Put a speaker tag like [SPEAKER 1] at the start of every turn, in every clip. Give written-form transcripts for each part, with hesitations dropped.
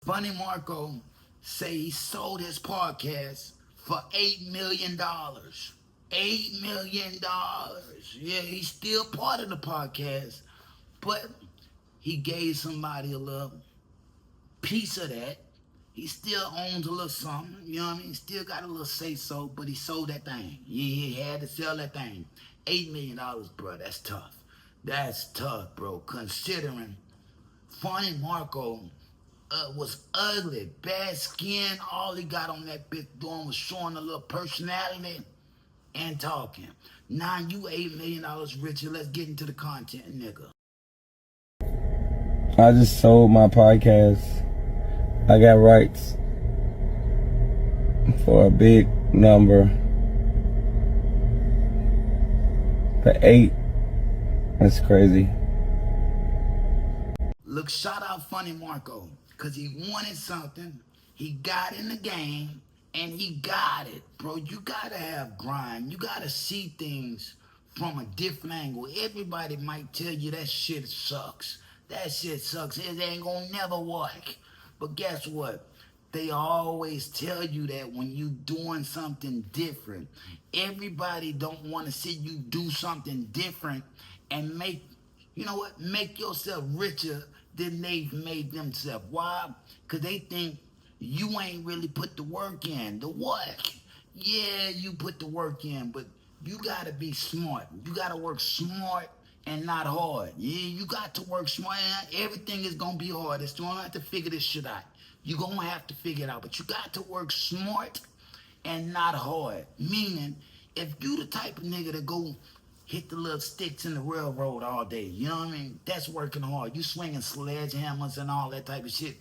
[SPEAKER 1] Funny Marco say he sold his podcast for $8 million. $8 million. Yeah, he's still part of the podcast, but he gave somebody a little piece of that. He still owns a little something, you know what I mean? Still got a little say so, but he sold that thing. He had to sell that thing. $8 million, bro. That's tough. That's tough, bro. Considering Funny Marco was ugly, bad skin. All he got on that bitch doing was showing a little personality and talking. Now you $8 million richer. Let's get into the content, nigga.
[SPEAKER 2] I just sold my podcast. I got rights for a big number. For 8. That's crazy.
[SPEAKER 1] Look, shout out Funny Marco, because he wanted something, he got in the game, and he got it, bro. You gotta have grind. You gotta see things from a different angle. Everybody might tell you that shit sucks. That shit sucks. It ain't gonna never work. But guess what? They always tell you that when you doing something different. Everybody don't want to see you do something different and make yourself richer than they've made themselves. Why? Because they think you ain't really put the work in. The work. Yeah, you put the work in, but you got to be smart. You got to work smart and not hard. Yeah, you got to work smart. Everything is going to be hard. It's going to have to figure this shit out. You're going to have to figure it out. But you got to work smart and not hard. Meaning, if you the type of nigga that go hit the little sticks in the railroad all day, you know what I mean? That's working hard. You swinging sledgehammers and all that type of shit.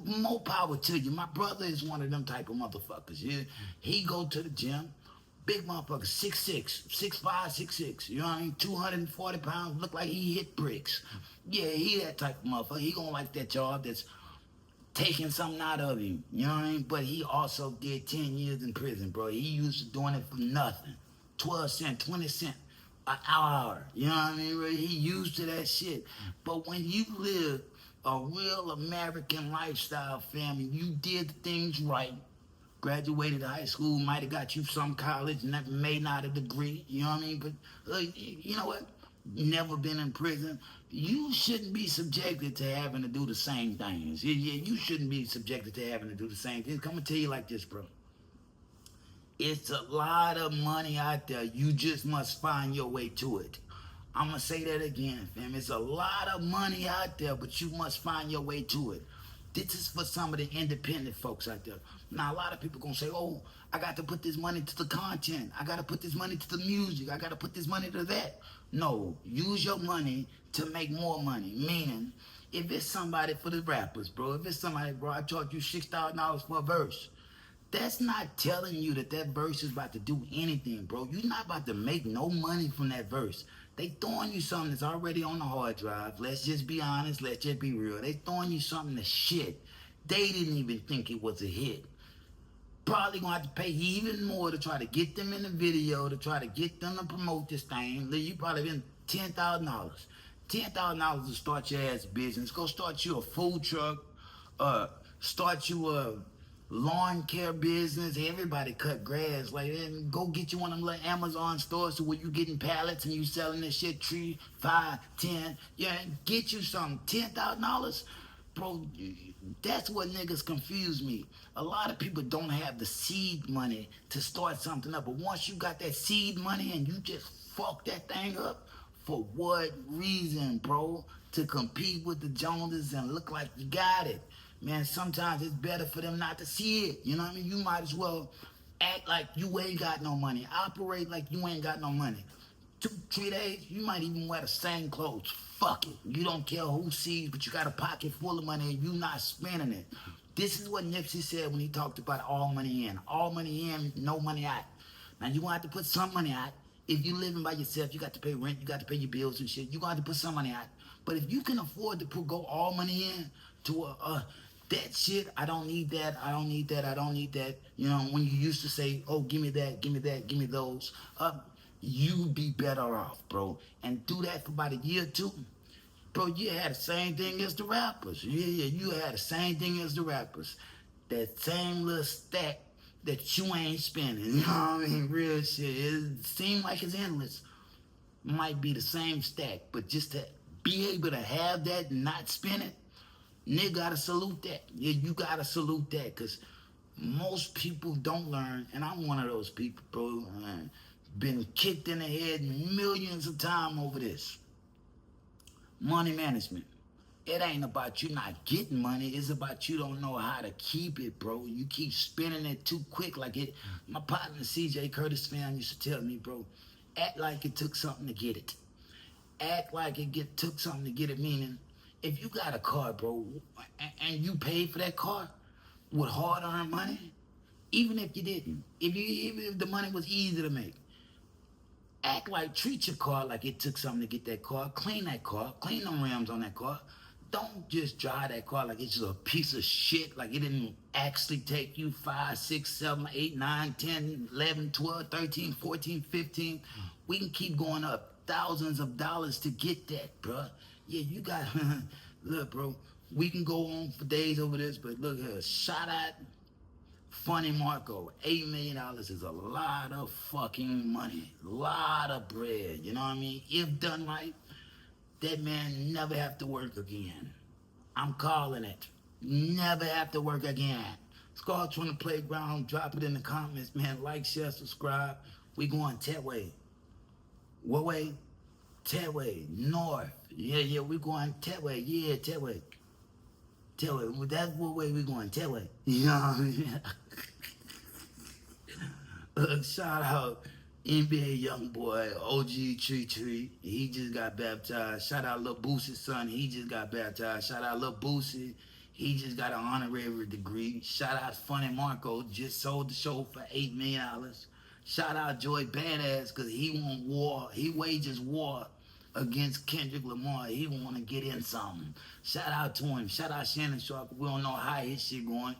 [SPEAKER 1] More power to you. My brother is one of them type of motherfuckers. Yeah? He go to the gym. Big motherfucker, 6'6", 6'5", 6'6", you know what I mean? 240 pounds, look like he hit bricks. Yeah, he that type of motherfucker. He gonna like that job that's taking something out of him, you know what I mean? But he also did 10 years in prison, bro. He used to doing it for nothing. 12 cents, 20 cents an hour, you know what I mean? He used to that shit. But when you live a real American lifestyle, family, you did things right. Graduated high school, might have got you some college, and that may not a degree, you know what I mean? But you know what? Never been in prison. You shouldn't be subjected to having to do the same things. Yeah, you shouldn't be subjected to having to do the same things. Come and tell you like this, bro. It's a lot of money out there. You just must find your way to it. I'm going to say that again, fam. It's a lot of money out there, but you must find your way to it. This is for some of the independent folks out there. Now, a lot of people going to say, oh, I got to put this money to the content. I got to put this money to the music. I got to put this money to that. No, use your money to make more money. Meaning, if it's somebody for the rappers, bro, if it's somebody, bro, I charge you $6,000 for a verse. That's not telling you that that verse is about to do anything, bro. You're not about to make no money from that verse. They throwing you something that's already on the hard drive. Let's just be honest. Let's just be real. They throwing you something that's shit. They didn't even think it was a hit. Probably gonna have to pay even more to try to get them in the video, to try to get them to promote this thing. You probably been $10,000. $10,000 to start your ass business. Go start you a food truck. Start you a lawn care business. Everybody cut grass. Like, and go get you one of them little Amazon stores where you getting pallets and you selling this shit 3, 5, 10. Yeah, get you some $10,000. Bro, that's what niggas confuse me. A lot of people don't have the seed money to start something up. But once you got that seed money and you just fuck that thing up, for what reason, bro? To compete with the Joneses and look like you got it. Man, sometimes it's better for them not to see it. You know what I mean? You might as well act like you ain't got no money. Operate like you ain't got no money. 2, 3 days, you might even wear the same clothes. Fuck it. You don't care who sees, but you got a pocket full of money and you not spending it. This is what Nipsey said when he talked about all money in. All money in, no money out. Now, you gonna have to put some money out. If you living by yourself, you got to pay rent, you got to pay your bills and shit. You gonna have to put some money out. But if you can afford to go all money in to that shit, I don't need that, I don't need that, I don't need that. You know, when you used to say, oh, give me that, give me that, give me those. You be better off, bro. And do that for about a year or two. Bro, you had the same thing as the rappers. Yeah, you had the same thing as the rappers. That same little stack that you ain't spending. You know what I mean? Real shit. It seems like it's endless. Might be the same stack, but just to be able to have that and not spend it, nigga gotta salute that. Yeah, you gotta salute that, cause most people don't learn, and I'm one of those people, bro. Been kicked in the head millions of times over this. Money management. It ain't about you not getting money. It's about you don't know how to keep it, bro. You keep spending it too quick. Like it. My partner, CJ Curtis fan, used to tell me, bro, act like it took something to get it. Act like took something to get it. Meaning, if you got a car, bro, and you paid for that car with hard-earned money, even if you didn't, even if the money was easy to make, act like treat your car like it took something to get that car. Clean that car. Clean them rims on that car. Don't just drive that car like it's just a piece of shit, like it didn't actually take you 5, 6, 7, 8, 9, 10, 11, 12, 13, 14, 15. We can keep going up thousands of dollars to get that, bruh. Yeah, you got, look, bro, we can go on for days over this, but look here, shout out Funny Marco. $8 million is a lot of fucking money, lot of bread, you know what I mean? If done right, that man never have to work again. I'm calling it. Never have to work again. Scars from the playground. Drop it in the comments, man. Like, share, subscribe. We going that way. What way? That way. North. Yeah, we going that way. Yeah, that way. That way. Well, that's what way we going. That way. You know what I mean? Shout out NBA young boy, OG Tree. He just got baptized. Shout out Lil Boosie's son. He just got baptized. Shout out Lil Boosie. He just got an honorary degree. Shout out Funny Marco. Just sold the show for $8 million. Shout out Joy Badass because he want war. He wages war against Kendrick Lamar. He want to get in something. Shout out to him. Shout out Shannon Sharp. We don't know how his shit going.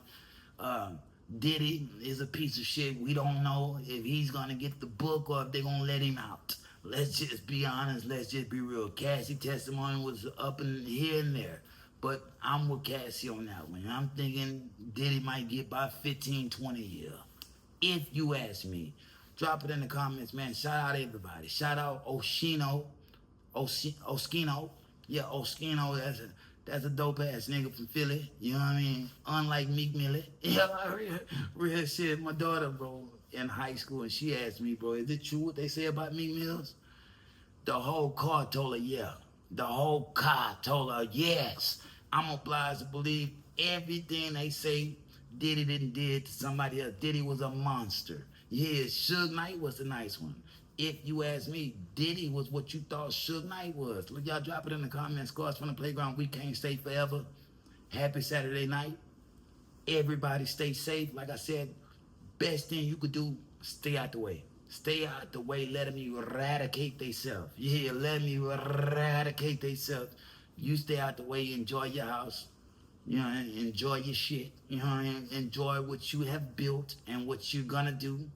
[SPEAKER 1] Diddy is a piece of shit. We don't know if he's gonna get the book or if they're gonna let him out. Let's just be honest. Let's just be real. Cassie testimony was up in here and there, but I'm with Cassie on that one. I'm thinking Diddy might get by 15, 20 years. If you ask me, drop it in the comments, man. Shout out everybody. Shout out Oshino, Oskino. Yeah, Oskino. That's a dope ass nigga from Philly. You know what I mean? Unlike Meek Millie. Yeah, real shit. My daughter, bro, in high school, and she asked me, bro, is it true what they say about Meek Mills? The whole car told her, yeah. The whole car told her, yes. I'm obliged to believe everything they say Diddy didn't did to somebody else. Diddy was a monster. Yeah, Suge Knight was the nice one. If you ask me, Diddy was what you thought Suge Knight was. Look, y'all drop it in the comments. Scars from the playground. We can't stay forever. Happy Saturday night. Everybody stay safe. Like I said, best thing you could do, stay out the way. Stay out the way. Let them eradicate themselves. Yeah, let them eradicate themselves. You stay out the way. Enjoy your house. You know, enjoy your shit. You know, enjoy what you have built and what you're gonna do.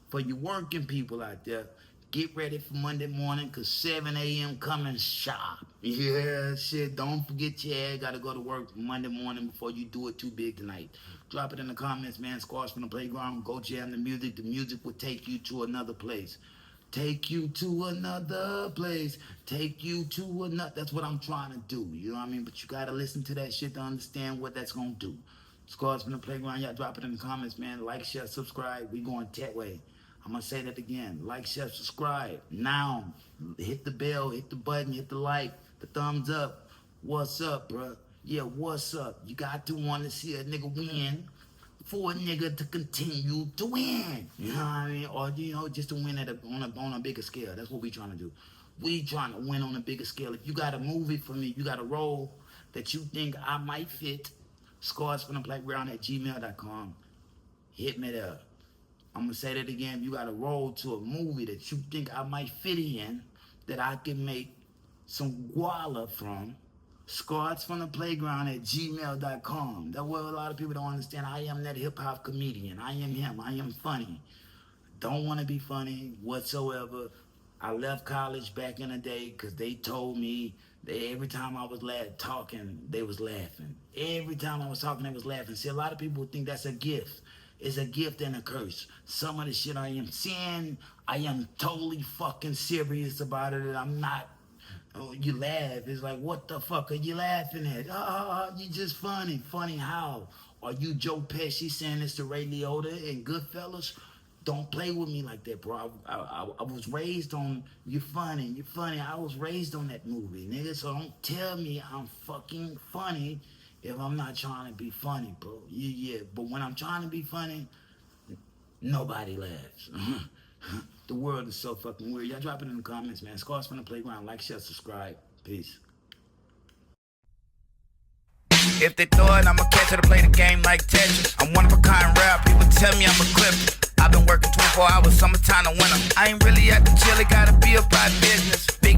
[SPEAKER 1] For you working people out there, get ready for Monday morning, because 7 a.m. coming sharp. Yeah, shit, don't forget your ass. Got to go to work Monday morning before you do it too big tonight. Drop it in the comments, man. Scars from the playground. Go jam the music. The music will take you to another place. Take you to another place. Take you to another. That's what I'm trying to do. You know what I mean? But you got to listen to that shit to understand what that's going to do. Scars from the playground. Y'all drop it in the comments, man. Like, share, subscribe. We going that way. I'm going to say that again. Like, share, subscribe. Now, hit the bell, hit the button, hit the like, the thumbs up. What's up, bruh? Yeah, what's up? You got to want to see a nigga win for a nigga to continue to win. You know what I mean? Or, you know, just to win on a bigger scale. That's what we trying to do. We trying to win on a bigger scale. If you got a movie for me, you got a role that you think I might fit, scarsfromtheplayground@gmail.com. Hit me there. I'm going to say that again. If you got a role to a movie that you think I might fit in, that I can make some guala from, scarsfromtheplayground@gmail.com. That's what a lot of people don't understand. I am that hip-hop comedian. I am him. I am funny. Don't want to be funny whatsoever. I left college back in the day because they told me Every time I was talking, they was laughing. Every time I was talking, they was laughing. See, a lot of people think that's a gift. It's a gift and a curse. Some of the shit I am saying, I am totally fucking serious about it. And I'm not. Oh, you laugh. It's like, what the fuck are you laughing at? You just funny. Funny how? Are you Joe Pesci saying this to Ray Liotta and Goodfellas? Don't play with me like that, bro. I was raised on you're funny, you're funny. I was raised on that movie, nigga. So don't tell me I'm fucking funny if I'm not trying to be funny, bro. Yeah. But when I'm trying to be funny, nobody laughs. The world is so fucking weird. Y'all drop it in the comments, man. Scars from the Playground. Like, share, subscribe. Peace. If they throw it, I'ma catch it to play the game like Tetris. I'm one of a kind rap. People tell me I'm a clip. I've been working 24 hours, summertime to winter. I ain't really at the chill, it gotta be about business. Big